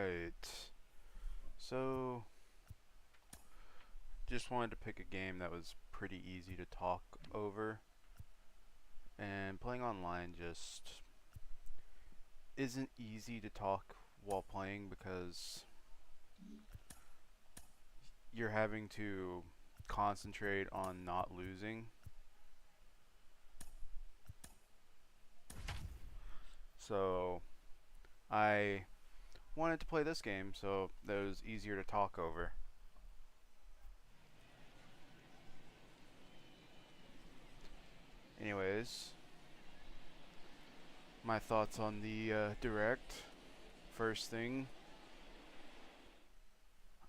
Alright, so just wanted to pick a game that was pretty easy to talk over, and playing online just isn't easy to talk while playing because you're having to concentrate on not losing. So I wanted to play this game so that it was easier to talk over. Anyways, my thoughts on the direct. First thing,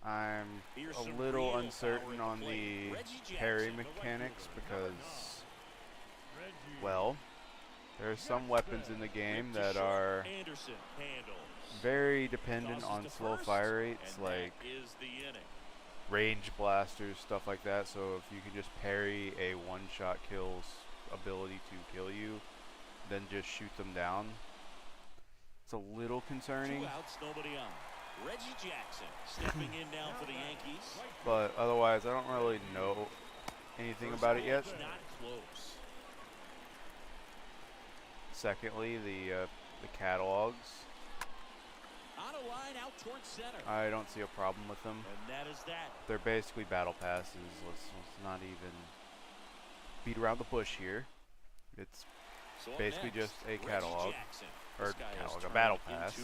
I'm a little uncertain on the parry mechanics because, well, there are some weapons in the game that are very dependent on slow fire rates, like range blasters, stuff like that. So if you can just parry a one-shot kill's ability to kill you, then just shoot them down, it's a little concerning. 2 outs, nobody on. Reggie Jackson stepping in now for the Yankees. But otherwise, I don't really know anything about it yet. Not close. Secondly, the catalogs. On a line out towards center. I don't see a problem with them. And that is that. They're basically battle passes. Let's not even beat around the bush here. It's basically just a catalog, or catalog, a battle pass.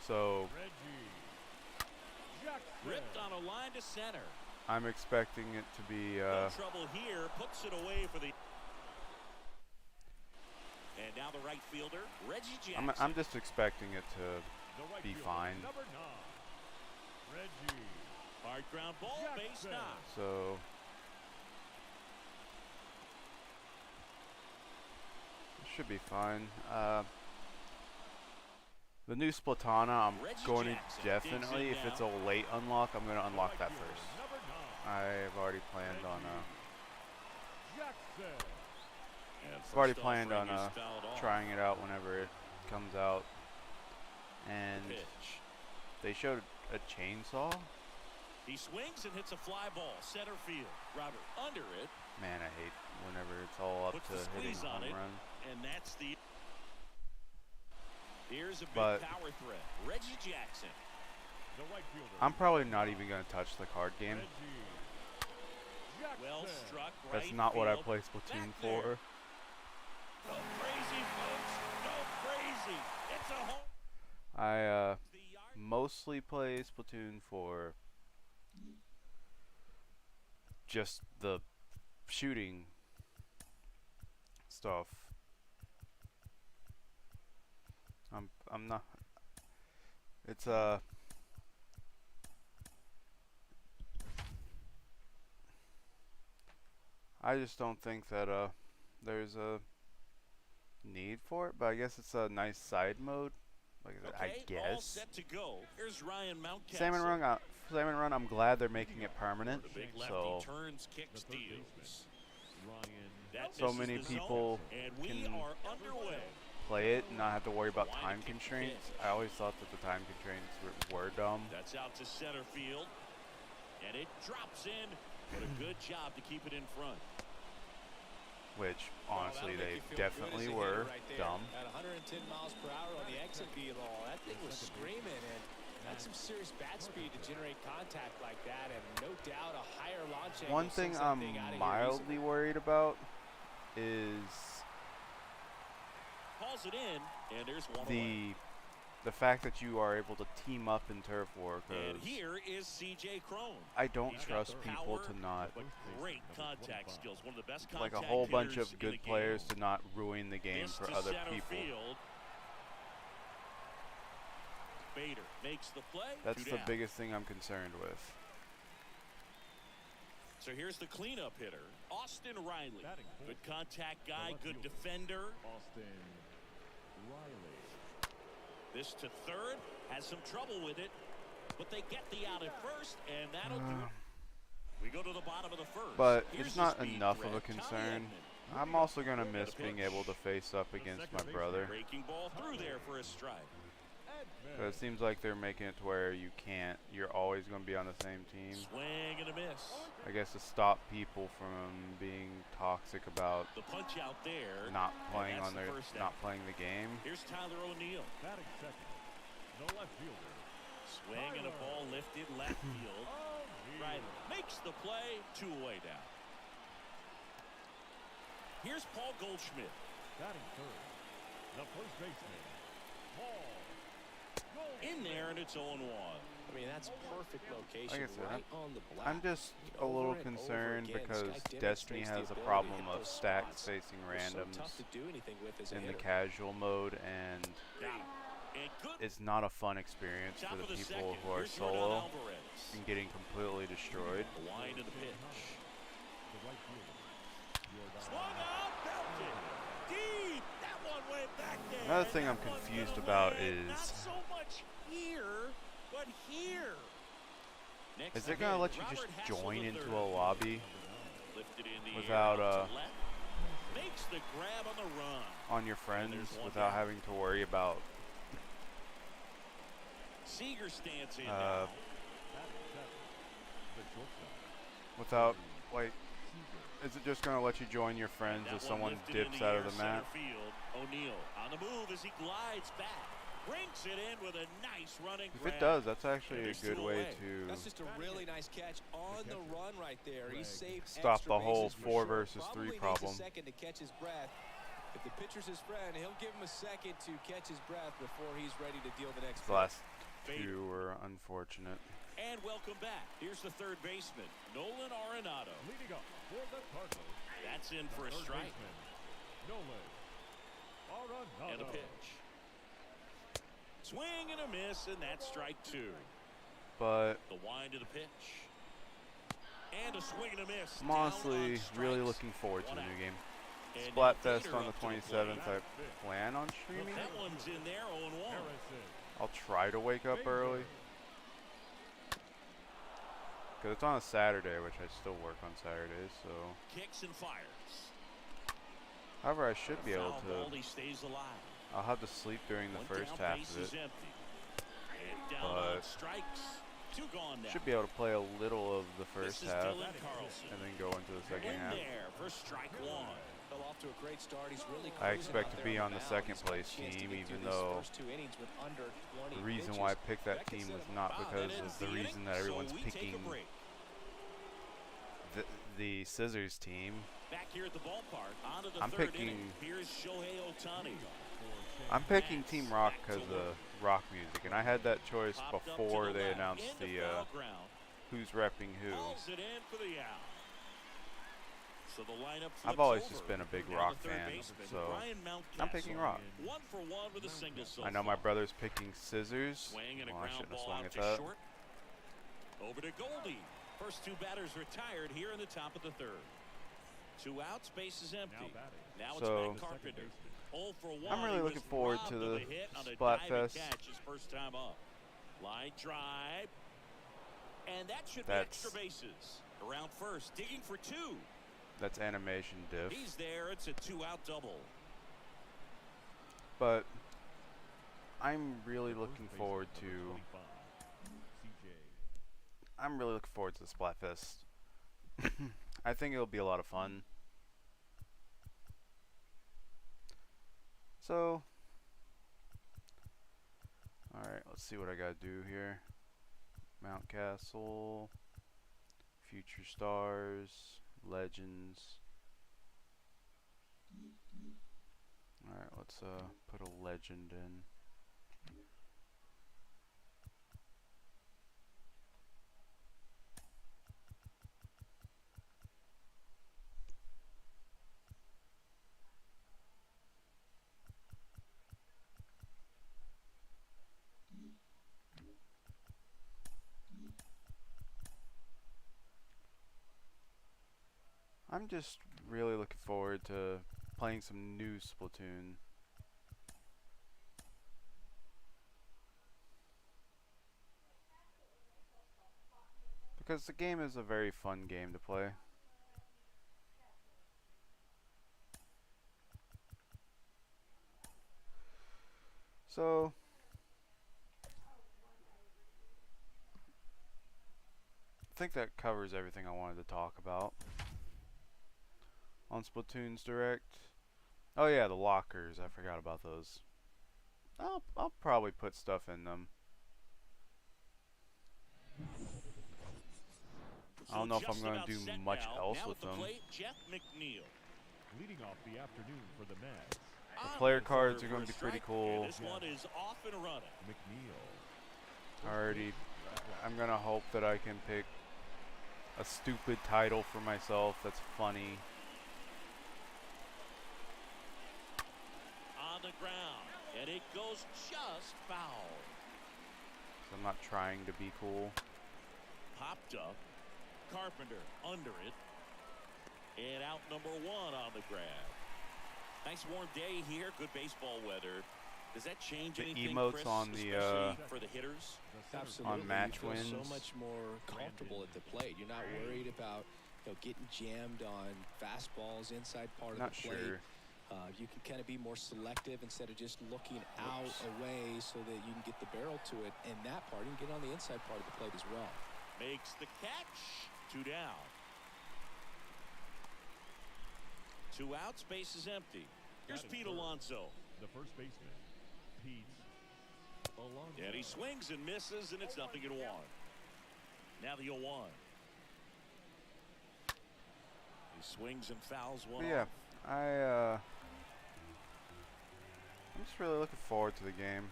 So ripped on a line to center. I'm expecting it to be trouble here, puts it away for the. And now the right fielder, Reggie Jackson. I'm just expecting it to be fine. Hard ground ball, base knock. So it should be fine. The new Splatoon, I'm going to definitely, if it's a late unlock, I'm going to unlock that first. I've already planned on trying it out whenever it comes out. And they showed a chainsaw. He swings and hits a fly ball, center field. Robert under it. Man, I hate whenever it's all up to hitting a home run. And that's the. Here's a big power threat. Reggie Jackson. I'm probably not even going to touch the card game. Well struck. That's not what I play Splatoon for. Go crazy, folks. Go crazy. It's a home. I mostly play Splatoon for just the shooting stuff. I'm not. It's I just don't think that there's a need for it, but I guess it's a nice side mode. Like I guess. All set to go. Here's Ryan Mountcastle. Salmon Run. I'm glad they're making it permanent. So turns, kicks, deals. so many people can play it and not have to worry about time constraints. I always thought that the time constraints were dumb. That's out to center field, and it drops in. What a good job to keep it in front. Which, honestly, they definitely were dumb. At 110 miles per hour on the exit ball, that thing was screaming, and that's some serious bat speed to generate contact like that, and no doubt a higher launch angle. One thing I'm mildly worried about is calls it in, and there's one the fact that you are able to team up in turf war. And here is CJ Crone. I don't trust people to not, great contact skills, one of the best like a whole bunch of good players to not ruin the game for other people. Bader makes the play. That's the biggest thing I'm concerned with. So here's the cleanup hitter, Austin Riley. Good contact guy, good defender. Austin Riley. This to third, has some trouble with it, but they get the out at first, and that'll do it. We go to the bottom of the first. But it's not enough of a concern. I'm also going to miss being able to face up against my brother. Breaking ball through there for a strike. But it seems like they're making it to where you're always going to be on the same team. Swing and a miss. I guess to stop people from being toxic about The punch out there. not playing not playing the game. Here's Tyler O'Neill. Batting second, the left fielder. Swing and a ball lifted left field. Right. Makes the play. 2 away down. Here's Paul Goldschmidt. Batting third, the first baseman, Paul. In there, and it's 0-1. I mean, that's perfect location, Like I said, right on the black. I'm just a Over little and over concerned again, because this guy Destiny demonstrates has the a ability problem to hit of those stacks spots. facing They're so randoms tough to do anything with as a in the hitter. casual mode, and And good. it's not a fun experience Top for of the the people second. who are Here's Jordan solo Alvarez. and getting completely destroyed. The wind of the pitch. The right fielder, Swung out, belted. Deep. That one way back there. Another thing I'm That one's confused gonna about land. is, Not so much here, but here. Next is it going to again, let you Robert just Hassel join the into third. a lobby Lifted in the without, air out to left. Makes the grab on the run. on your friends there's one without down. having to worry about Seager stands in Uh, now. batting seven, the shortstop, without, like, is it just going to let you join your friends That if one someone lifted in dips the out air, of the center map? Field. O'Neill on the move as he glides back. Brings it in with a nice running If grab. it does, that's actually a There's good 2 way away. to That's just a really nice catch on the run right there. He saved stop extra the whole bases for 4 sure. versus 3 Probably problem. needs a second to catch his breath. If the pitcher's his friend, he'll give him a second to catch his breath before he's ready to deal the next The last Fader. 2 were unfortunate. And welcome back. Here's the third baseman, Nolan Arenado. leading up for the Cardinals, That's in for a third strike. baseman, Nolan Arenado. And a pitch. Swing and a miss, and that's strike 2. But The wind of the pitch. And a swing and a miss. I'm Down honestly on really strikes. looking forward to the One new out. game. And Splatfest Vader on the up to the 27th. plate. I plan on streaming. That one's in there, 0-1. Harrison, I'll try to wake up early. Because it's on a Saturday, which I still work on Saturdays, so. Kicks and fires. However, I should be able Foul to. ball, he stays alive. I'll have to sleep during the One first down, half base of is it. empty. And down on But strikes. 2 gone now. should be able to play a little of the This first is half Dylan Carlson. and then go into the second In half. there for strike 1. Fell off to a great start. He's really I cruising expect out to there be on the mound. second He's got a place chance to team, get through even these though first 2 innings with under 20 the reason pitches. why I picked that Beckett team said was it. not Wow, because that of ends the reason inning, that everyone's so we take a picking break. the Scissors team. Back here at the ballpark, on to the I'm third picking- inning. Here's Shohei Ohtani. I'm picking Mets Team Rock back to because of work. rock music, and I had that choice Popped up to before the they left, announced into the foul ground. who's repping who. Hauls it in for the out. So the lineup I've flips always over. just been a big Now Rock the third fan, baseman, so Brian Mountcastle. I'm picking Rock. 1 for 1 with a single so I know my far. brother's picking Scissors. Swing and a Well, I ground shouldn't have ball swung out at to that. short. Over to Goldie. First 2 batters retired here in the top of the third. 2 outs, base is empty. now batting, Now it's So- Matt Carpenter. 0 for 1. I'm really He looking was forward robbed to of the a hit on a diving Splatfest. catch his first time up. Line drive. And that should be That's- extra bases. Around first, digging for 2. That's animation diff. He's there. It's a 2-out double. But I'm really first looking baseman, forward number to 25, CJ. I'm really looking forward to the Splatfest. I think it'll be a lot of fun. So, alright, let's see what I gotta do here. Mountcastle, Future Stars, Legends. Alright, let's put a legend in. I'm just really looking forward to playing some new Splatoon. Because the game is a very fun game to play. So, think that covers everything I wanted to talk about on Splatoon's Direct. Oh yeah, the lockers. I forgot about those. I'll probably put stuff in them. I don't know if I'm going to do much else with them. Leading off the afternoon for the Mets. The player cards are going to be pretty cool. This one is off and running. McNeil. I'm going to hope that I can pick a stupid title for myself that's funny. On the ground, and it goes just foul. So I'm not trying to be cool. Popped up. Carpenter under it. And out number 1 on the grab. Nice warm day here. Good baseball weather. Does that change anything, Emotes Chris, on the for the hitters? Absolutely. on match you feel wins. so much more comfortable at the plate. You're not worried about getting jammed on fastballs inside part of Not the plate. sure. You can kind of be more selective instead of just looking out away so that you can get the barrel to it. And that part, you can get on the inside part of the plate as well. Makes the catch. 2 down. 2 outs. Base is empty. Here's Pete Alonso. The first baseman, Pete Alonso. And he swings and misses, and it's 0-1. Now the 0-1. He swings and fouls one But yeah, off. I'm just really looking forward to the game.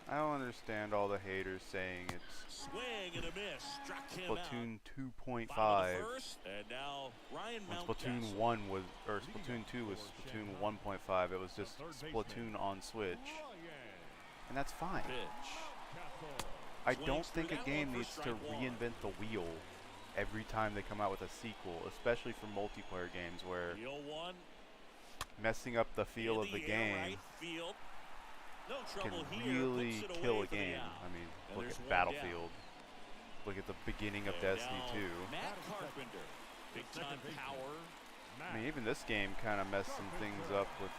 I don't understand all the haters saying it's Swing and a miss. Struck him Splatoon out. 2.5. Bottom of the first, and now Ryan When Mountcastle. Splatoon 1 was, or Splatoon 2 was Splatoon 1.5, it was just Splatoon on Switch. And that's fine. Pitch. I don't think a game needs to reinvent the wheel every time they come out with a sequel, especially for multiplayer games where The 0-1. messing up the feel of In the air, game right field. No can trouble here. really Puts it kill away a for the game. out. I mean, And look there's at one Battlefield. Look at the beginning of And Destiny now 2. Matt Carpenter. Big time power. I mean, even this game kind of messed some things up with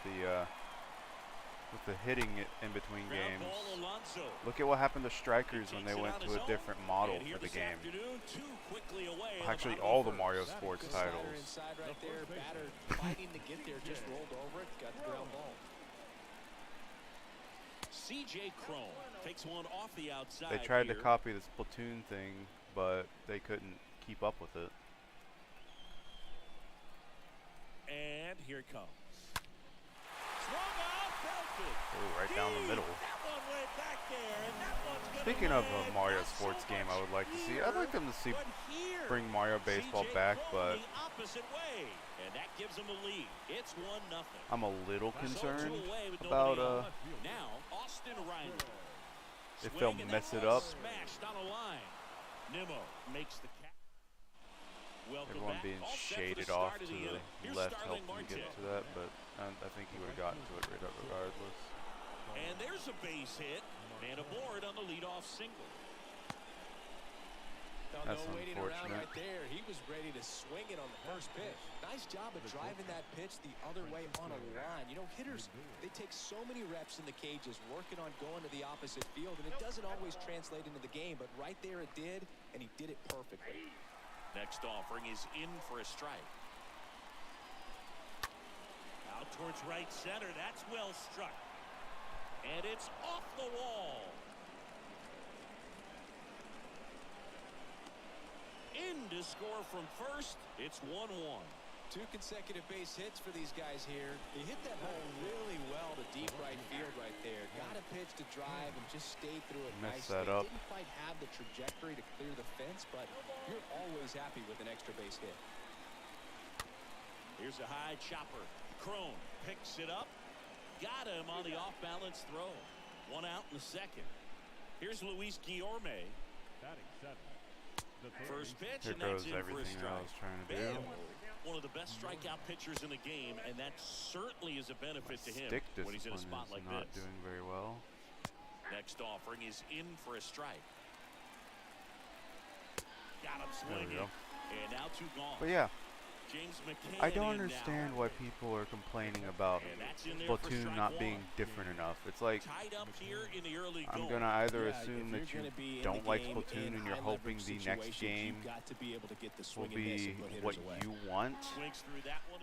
the hitting in between Ground games. ball, Alonso. Look at what happened to Strikers when Takes they it went on to his a own. different model And here for the this game. afternoon, too quickly away in Actually, the all bottom the of Mario first. Sports Good slider titles. inside right there. Batter fighting to get there. Just rolled over it. Got the ground ball. C.J. Crone takes one off the outside. They tried to here. copy the Splatoon thing, but they couldn't keep up with it. And here it comes. Swung out, belted. Oh, right down the Deep. middle. That one went back there, and that one's gonna Speaking of a land Mario not Sports so game, I would much like to see. here, I'd like them to see but here. bring Mario Baseball C.J. back, Crone but the opposite way, and that gives them the lead. It's 1-0. I'm a little So concerned two away with about nobody on. Now Austin Riley. if Swing, they'll and mess that it ball up. Smashed on a line. Nimmo makes the catch. Welcome Everyone back. being All set for the shaded start off of to the the inning. Here's left Starling helping to get Marte. to that, but I think he would have gotten to it regardless. And there's a base hit and a board on the leadoff single. That's no waiting around unfortunate. right there. He was ready to swing it on the first pitch. Nice job of driving that pitch the other way on a line. You know, hitters, they take so many reps in the cages working on going to the opposite field, and it doesn't always translate into the game, but right there it did, and he did it perfectly. Next offering is in for a strike. Out towards right center. That's well struck. And it's off the wall. In to score from first. It's 1-1. 2 consecutive base hits for these guys here. He hit that ball really well to deep right field right there. Got a pitch to drive and just stayed through it Messed nicely. that up. Didn't quite have the trajectory to clear the fence, but you're always happy with an extra base hit. Here's a high chopper. Crone picks it up. Got him on the off-balance throw. 1 out in the second. Here's Luis Guillorme. Batting 7. The First pitch, Here and that's goes in for a everything that I strike. was trying to do. One of the best strikeout pitchers in the game, and that certainly is a benefit to him Stick when he's in a discipline spot is like not this. doing very well. Next offering is in for a strike. Got him There we swinging, go. and now 2 gone. But yeah, James McCann I don't in understand now. why people are complaining about And that's in there for Splatoon strike not one. being different enough. It's like, Tied up here in the early I'm going. gonna either Yeah, assume if that you're you gonna be in don't the like game Splatoon in and you're high hoping leverage the next situations, game you've got to be able to get the will swing and miss be and put hitters what away. you want, Swings through that one.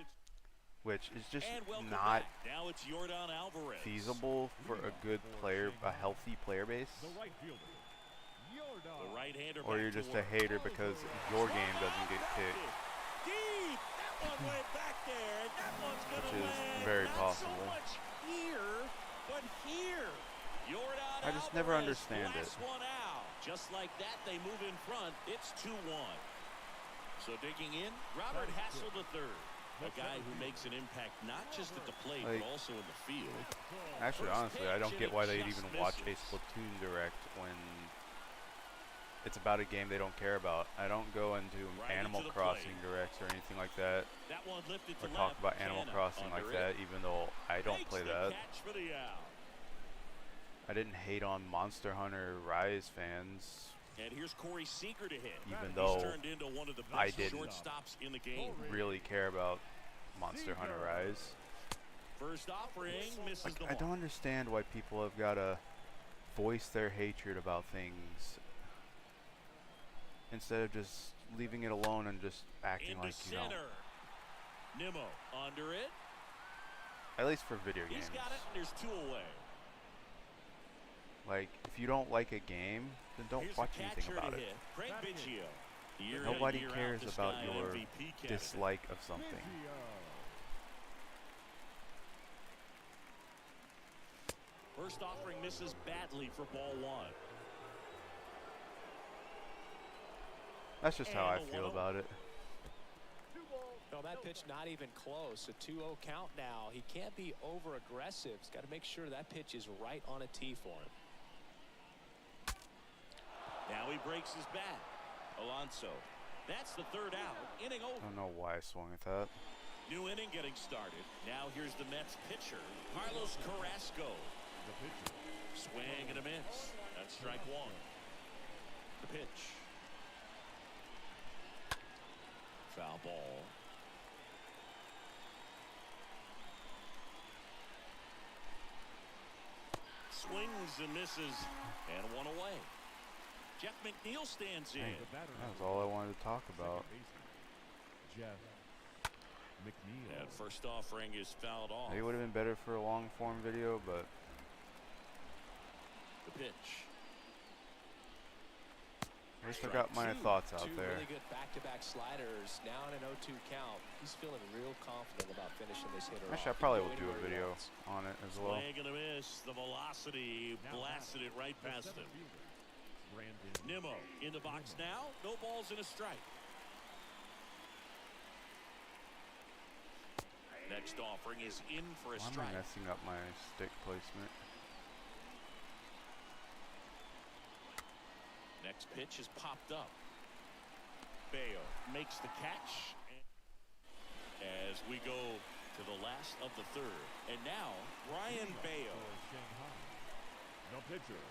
which is just And welcome not back. Now it's Yordan Alvarez. feasible for a good player, a healthy player base. The right fielder, The right-hander Or back you're to just a work. hater because your game doesn't get kicked, Deep. That one went back there, and that one's which gonna is land very not possible. so much here, but here. Yordan I just never Alvarez understand it. blasts one out. Just like that, they move in front. It's 2-1. So digging in, Robert Hassel III. A guy who makes an impact not just at the plate, Like, but also in the field. Actually, First honestly, I pitch, don't and get it why they'd just even watch a misses. Splatoon direct when it's about a game they don't care about. I don't go into Right Animal into the Crossing plate. directs or anything like that, That one lifted to or talk left. about Animal Canna Crossing like under that, it. even though I don't Makes play the that. catch for the out. I didn't hate on Monster Hunter Rise fans, And here's Corey Seager to hit. even He's though turned into one of the I best didn't shortstops in the game. really care about Monster Hunter Rise. First offering misses Like, the I mark. don't understand why people have got to voice their hatred about things instead of just leaving it alone and just acting Into like you don't. center. Nimmo under it. At least for video games. He's got it, and there's 2 away. Like, if you don't like a game, then don't Here's watch the anything catcher about to it. hit. Craig Biggio. Year in, Nobody year out, cares this about guy your MVP candidate. dislike of something. First offering misses badly for ball 1. That's just how I And a feel 1-0. about it. No, that pitch not even close. A 2-0 count now. He can't be over aggressive. He's got to make sure that pitch is right on a tee for him. Now he breaks his bat. Alonso. That's the 3rd out. Inning I over. don't know why I swung at that. New inning getting started. Now here's the Mets pitcher, Carlos Carrasco. The pitcher, Swing and a miss. That's strike 1. The pitch. Foul ball. Swings and misses, and 1 away. Jeff McNeil stands in. Dang, the batter. that was all I wanted to talk about. Jeff McNeil. And first offering is fouled off. Maybe it would have been better for a long form video, but The pitch. at least I got my Two thoughts out there. really good back-to-back sliders. Now in an 0-2 count. He's feeling real confident about finishing this hitter Actually, I off. probably He will can do go a anywhere he video wants. on it as well. Swing and a miss. The velocity blasted it right The past center him. fielder, Brandon Nimmo in the box now. No balls and a strike. Next offering is in for a Why am I strike. messing up my stick placement? Next pitch is popped up. Bayo makes the catch. As we go to the last of the 3rd. And now, Ryan Bayo. for Shanghai. The pitcher,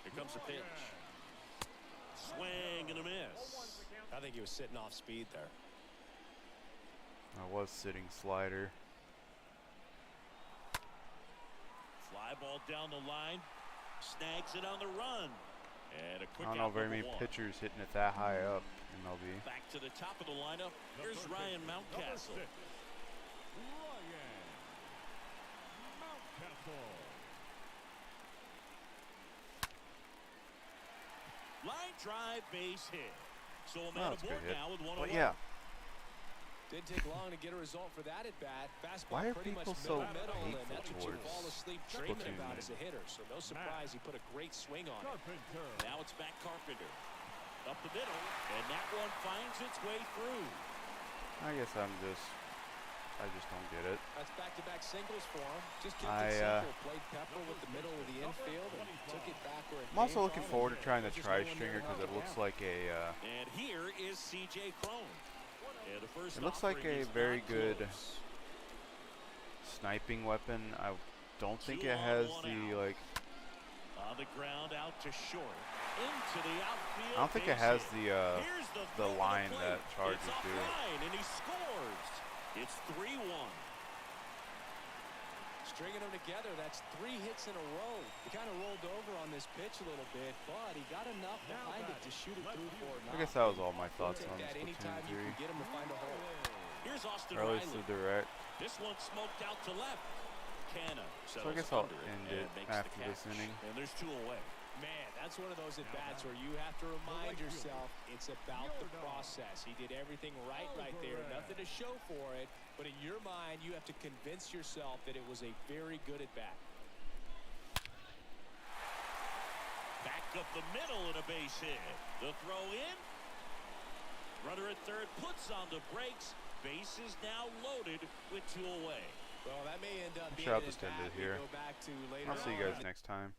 Here comes the pitch. Swing and a miss. I think he was sitting off speed there. I was sitting slider. Fly ball down the line. Snags it on the run. And a I quick don't know out very many number 1. pitchers hitting it that high up in MLB. Back to the top of the lineup. the Here's third Ryan baseman, Mountcastle. number 6, Ryan Mountcastle. Line drive base hit. So a Oh, man that's a aboard good hit. now with 1 But away. yeah, Didn't take long to get a result for that at bat. Fastball Why are pretty people much so middle, and hateful that's what you towards fall asleep dreaming Splatoon? about as a hitter. So no surprise he put a great swing on it. Carpenter. Now it's back Carpenter. Up the middle, and that one finds its way through. I guess I just don't get it. That's back-to-back singles for him. Just kept I, it simple. Played Pepper with the middle of the infield and took it back where it I'm also came looking from, forward to and trying the there's just no one there tri-stringer to because knock it looks down. like a And here is C.J. Crone. And the first it looks like offering a is very not good close. sniping weapon. I don't think 2 it on, has 1 the out. like On the ground out to short. into the outfield. I don't think it has the throw to line plate. that Chargers It's do. offline, and he scores. It's 3-1. Stringing them together, that's 3 hits in a row. He kind of rolled over on this pitch a little bit, but he got enough behind it to shoot it through for a knock. I guess that was all my thoughts Take on that anytime Splatoon 3. you can get him to find a hole. Here's Austin Early Riley. to direct. This one smoked out to left. Canna So I guess I'll settles under end and it makes after the this catch. inning. And there's 2 away. Man, that's one of those at-bats where you have to remind yourself it's about the process. He did everything right there. Nothing to show for it. But in your mind, you have to convince yourself that it was a very good at-bat. Back up the middle and a base hit. The throw in. Runner at third puts on the brakes. Base is now loaded with 2 away. Well, that may end up I'm being sure I'll an just end at-bat it we here. go back to later I'll see you on. guys next time.